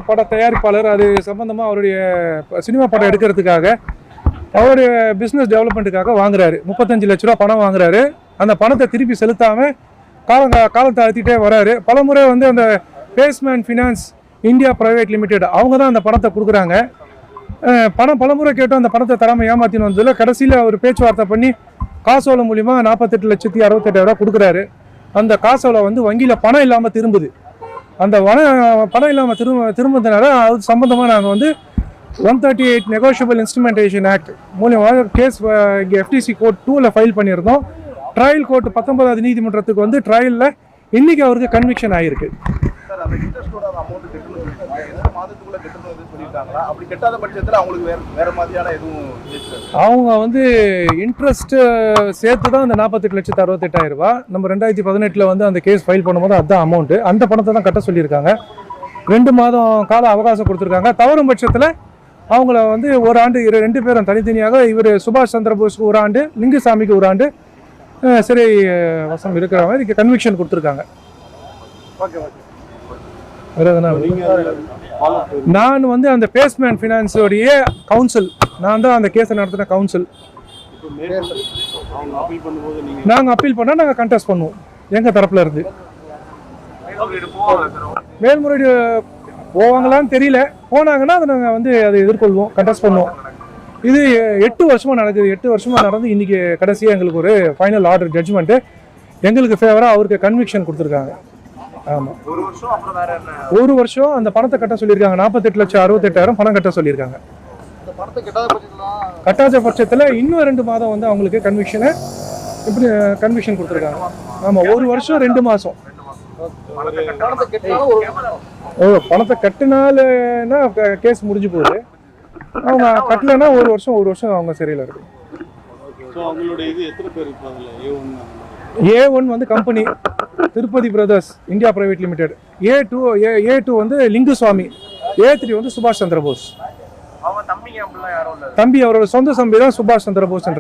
பட தயாரிப்பாளர் அது சம்பந்தமாக அவருடைய சினிமா படம் எடுக்கிறதுக்காக அவருடைய பிஸ்னஸ் டெவலப்மெண்ட்டுக்காக வாங்குறாரு. 35 லட்ச ரூபா பணம் வாங்குறாரு. அந்த பணத்தை திருப்பி செலுத்தாமல் காலத்தை அழுத்திட்டே வராரு. பலமுறை வந்து அந்த baseman finance India private limited அவங்க தான் அந்த பணத்தை கொடுக்குறாங்க. பணம் பலமுறை கேட்டோம், அந்த பணத்தை தராமல் ஏமாற்றின்னு வந்ததில் கடைசியில் அவர் பேச்சுவார்த்தை பண்ணி காசோலை மூலிமா 48,68,000 கொடுக்குறாரு. அந்த காசோலை வந்து வங்கியில் பணம் இல்லாமல் திரும்புது. அந்த பணம் இல்லாமல் திரும்புறதுனால அது சம்மந்தமாக நாங்கள் வந்து 138 நெகோஷியபிள் இன்ஸ்ட்ருமெண்டேஷன் ஆக்ட் மூலியமாக கேஸ் இங்கே FTC கோர்ட் 2ல் ஃபைல் பண்ணியிருந்தோம். ட்ரையல் கோர்ட் 19வது நீதிமன்றத்துக்கு வந்து ட்ரையலில் இன்றைக்கி அவருக்கு கன்விக்ஷன் ஆகிருக்கு. அவங்க வந்து இன்ட்ரெஸ்ட் சேர்த்து தான் அந்த 48,68,000 ரூபா. நம்ம 2018 வந்து அந்த கேஸ் ஃபைல் பண்ணும்போது அதுதான் அமௌண்ட்டு. அந்த பணத்தை தான் கட்ட சொல்லியிருக்காங்க. 2 மாதம் கால அவகாசம் கொடுத்துருக்காங்க. தவறும் பட்சத்தில் அவங்கள வந்து ஒரு ஆண்டு 2 பேரும் தனித்தனியாக இவர் சுபாஷ் சந்திரபோஸ்க்கு 1 ஆண்டு, லிங்குசாமிக்கு 1 ஆண்டு சிறை வசம் இருக்கிற மாதிரி கன்விக்ஷன் கொடுத்துருக்காங்க. நான் வந்து அந்த பேஸ்மேன் ஃபினான்ஸோடைய கவுன்சில், நான் தான் அந்த கேஸை நடத்தின கவுன்சில். நாங்கள் அப்பீல் பண்ணால் நாங்கள் கண்டெஸ்ட் பண்ணுவோம் எங்கள் தரப்பில் இருந்து. மேல்முறையீடு போவாங்களான்னு தெரியல, போனாங்கன்னா அதை நாங்கள் வந்து அதை எதிர்கொள்வோம், கண்டெஸ்ட் பண்ணுவோம். இது 8 வருஷமாக நடக்குது. 8 வருஷமாக நடந்து இன்றைக்கி கடைசியாக எங்களுக்கு ஒரு ஃபைனல் ஆர்டர் ஜட்ஜ்மெண்ட்டு எங்களுக்கு ஃபேவராக அவருக்கு கன்விக்ஷன் கொடுத்துருக்காங்க. ஆமாம், ஒரு வருஷம் அந்த பணத்தை கட்ட சொல்லியிருக்காங்க. 48,68,000 பணம் கட்ட சொல்லியிருக்காங்க. கட்டாத பட்சத்தில் இன்னும் 2 மாதம் வந்து அவங்களுக்கு இப்படி கன்விக்ஷன் கொடுத்துருக்காங்க. ஆமாம், 1 வருஷம் 2 மாதம். பணத்தை கட்டினாலுன்னா கேஸ் முடிஞ்சு போகுது. அவங்க கட்டலைன்னா 1 வருஷம் அவங்க சிறையில் இருக்கு. A1 வந்து company Tirupati brothers India private limited. A2 வந்து லிங்குசாமி. A3 வந்து சுபாஷ் சந்திரபோஸ். தம்பி அவரோட சொந்த தம்பி தான் சுபாஷ் சந்திரபோஸ்.